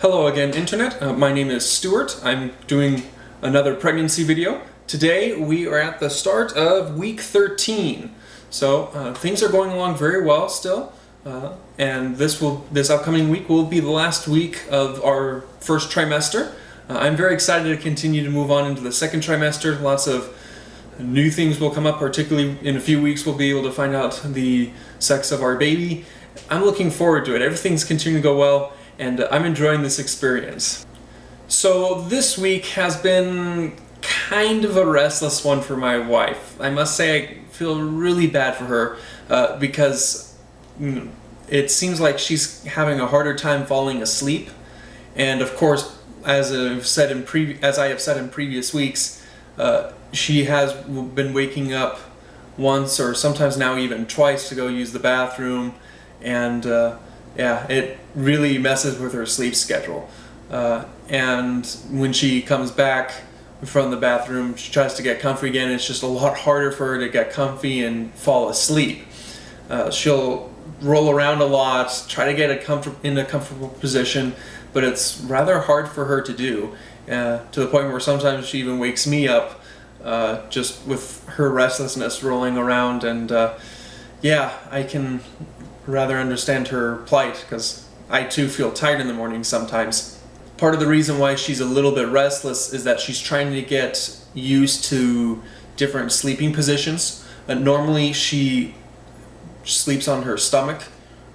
Hello again, Internet. My name is Stuart. I'm doing another pregnancy video. Today we are at the start of week 13. So things are going along very well still, and this upcoming week will be the last week of our first trimester. I'm very excited to continue to move on into the second trimester. Lots of new things will come up, particularly in a few weeks we'll be able to find out the sex of our baby. I'm looking forward to it. Everything's continuing to go well, and I'm enjoying this experience. So this week has been kind of a restless one for my wife. I must say I feel really bad for her because it seems like she's having a harder time falling asleep. And of course, as I have said in previous weeks, she has been waking up once or sometimes now even twice to go use the bathroom, and yeah, it really messes with her sleep schedule. And when she comes back from the bathroom, she tries to get comfy again. It's just a lot harder for her to get comfy and fall asleep. She'll roll around a lot, try to get in a comfortable position, but it's rather hard for her to do, to the point where sometimes she even wakes me up just with her restlessness rolling around. And yeah, I can rather understand her plight because I too feel tired in the morning sometimes. Part of the reason why she's a little bit restless is that she's trying to get used to different sleeping positions. Normally she sleeps on her stomach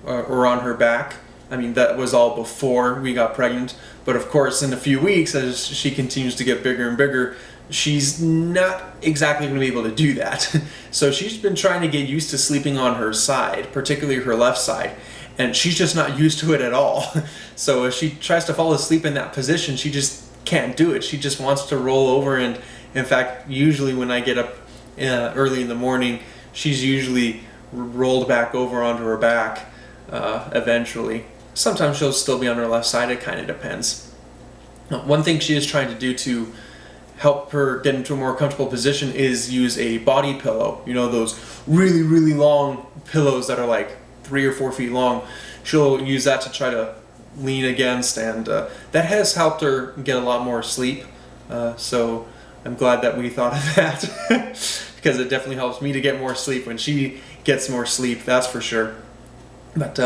or on her back. I mean, that was all before we got pregnant, but of course in a few weeks, as she continues to get bigger and bigger, she's not exactly going to be able to do that. So she's been trying to get used to sleeping on her side, particularly her left side, and she's just not used to it at all. So if she tries to fall asleep in that position, she just can't do it. She just wants to roll over, and in fact, usually when I get up early in the morning, she's usually rolled back over onto her back eventually. Sometimes she'll still be on her left side, it kind of depends. One thing she is trying to do to help her get into a more comfortable position is use a body pillow. You know, those really, really long pillows that are like 3 or 4 feet long. She'll use that to try to lean against, and that has helped her get a lot more sleep. So I'm glad that we thought of that because it definitely helps me to get more sleep when she gets more sleep, that's for sure. But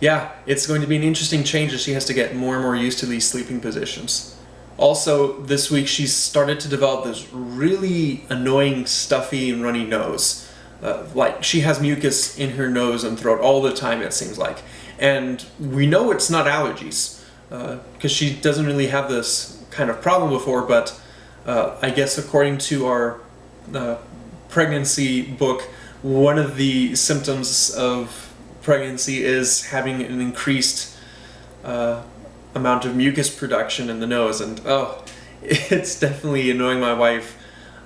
yeah, it's going to be an interesting change as she has to get more and more used to these sleeping positions. Also, this week she's started to develop this really annoying stuffy and runny nose. Like she has mucus in her nose and throat all the time, it seems like. And we know it's not allergies because she doesn't really have this kind of problem before, but I guess according to our pregnancy book, one of the symptoms of pregnancy is having an increased amount of mucus production in the nose, and oh, it's definitely annoying my wife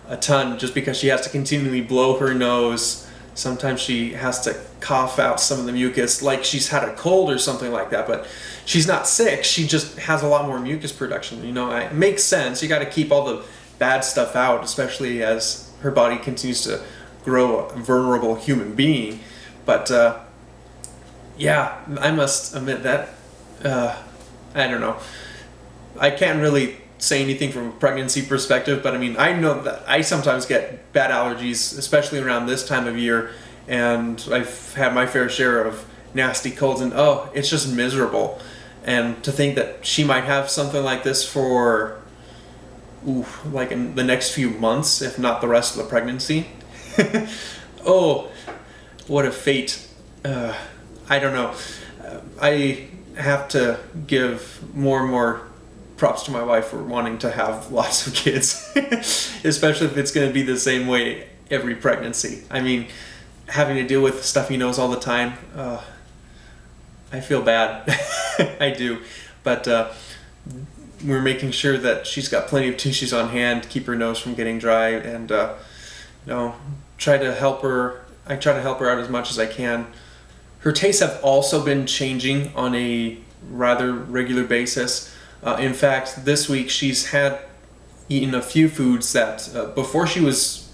a ton just because she has to continually blow her nose. Sometimes she has to cough out some of the mucus like she's had a cold or something like that, but she's not sick, she just has a lot more mucus production. You know, it makes sense. You got to keep all the bad stuff out, especially as her body continues to grow a vulnerable human being. But yeah, I must admit that I don't know. I can't really say anything from a pregnancy perspective, but I mean, I know that I sometimes get bad allergies, especially around this time of year, and I've had my fair share of nasty colds, and oh, it's just miserable. And to think that she might have something like this for, like in the next few months, if not the rest of the pregnancy. Oh, what a fate. I don't know. I have to give more and more props to my wife for wanting to have lots of kids, especially if it's going to be the same way every pregnancy. I mean, having to deal with stuffy nose all the time, I feel bad. I do. But we're making sure that she's got plenty of tissues on hand to keep her nose from getting dry, and you know, try to help her. I try to help her out as much as I can. Her tastes have also been changing on a rather regular basis. In fact, this week she's eaten a few foods that before she was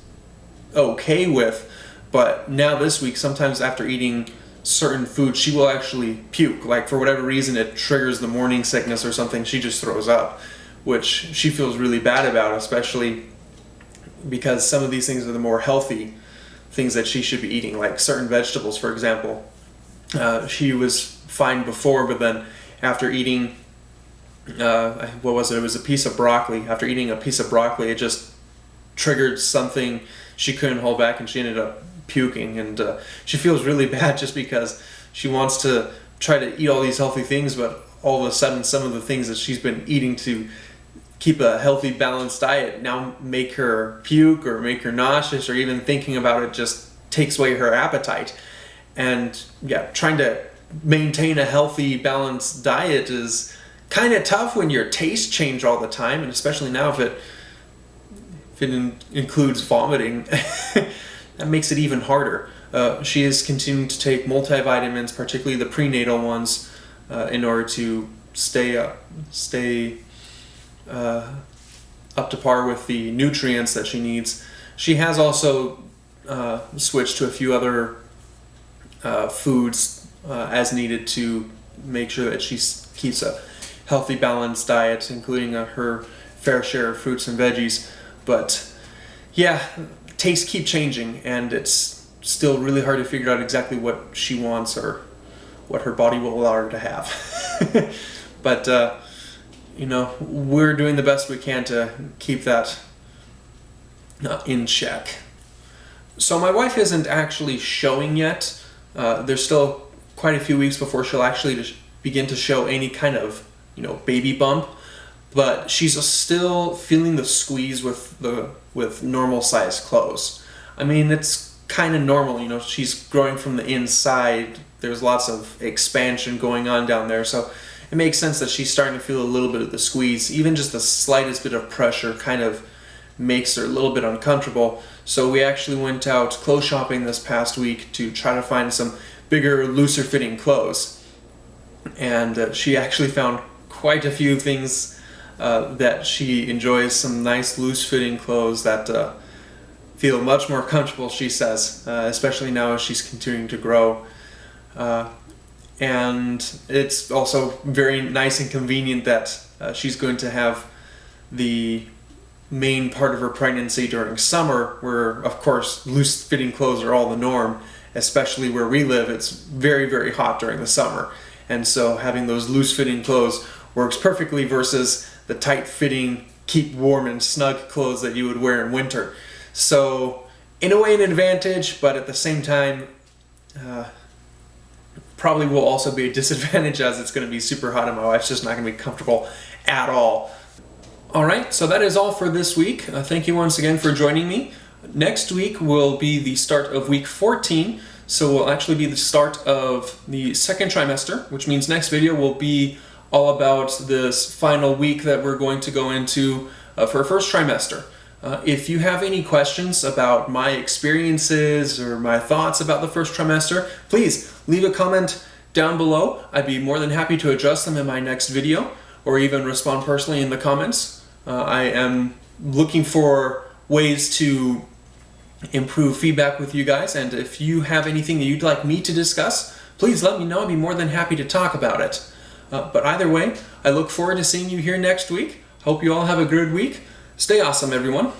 okay with, but now this week, sometimes after eating certain foods, she will actually puke. Like for whatever reason, it triggers the morning sickness or something, she just throws up, which she feels really bad about, especially because some of these things are the more healthy things that she should be eating, like certain vegetables, for example. She was fine before, but then after eating, what was it? It was a piece of broccoli. After eating a piece of broccoli, it just triggered something she couldn't hold back, and she ended up puking. And she feels really bad just because she wants to try to eat all these healthy things, but all of a sudden some of the things that she's been eating to keep a healthy, balanced diet now make her puke or make her nauseous, or even thinking about it just takes away her appetite. And yeah, trying to maintain a healthy, balanced diet is kind of tough when your tastes change all the time, and especially now if it includes vomiting. That makes it even harder. She is continuing to take multivitamins, particularly the prenatal ones, in order to stay up to par with the nutrients that she needs. She has also switched to a few other foods as needed to make sure that she keeps a healthy, balanced diet, including her fair share of fruits and veggies. But yeah, tastes keep changing, and it's still really hard to figure out exactly what she wants or what her body will allow her to have. But you know, we're doing the best we can to keep that in check. So my wife isn't actually showing yet. There's still quite a few weeks before she'll actually begin to show any kind of, you know, baby bump. But she's still feeling the squeeze with normal size clothes. I mean, it's kind of normal, you know, she's growing from the inside. There's lots of expansion going on down there, so it makes sense that she's starting to feel a little bit of the squeeze. Even just the slightest bit of pressure kind of makes her a little bit uncomfortable. So we actually went out clothes shopping this past week to try to find some bigger, looser fitting clothes. And she actually found quite a few things that she enjoys, some nice loose fitting clothes that feel much more comfortable, she says, especially now as she's continuing to grow. And it's also very nice and convenient that she's going to have the main part of her pregnancy during summer, where of course loose fitting clothes are all the norm, especially where we live. It's very, very hot during the summer, and so having those loose fitting clothes works perfectly versus the tight fitting, keep warm and snug clothes that you would wear in winter. So in a way an advantage, but at the same time probably will also be a disadvantage, as it's going to be super hot and my wife's just not going to be comfortable at all. Alright, so that is all for this week. Thank you once again for joining me. Next week will be the start of week 14, so will actually be the start of the second trimester, which means next video will be all about this final week that we're going to go into for first trimester. If you have any questions about my experiences or my thoughts about the first trimester, please leave a comment down below. I'd be more than happy to address them in my next video, or even respond personally in the comments. I am looking for ways to improve feedback with you guys, and if you have anything that you'd like me to discuss, please let me know. I'd be more than happy to talk about it. But either way, I look forward to seeing you here next week. Hope you all have a good week. Stay awesome, everyone.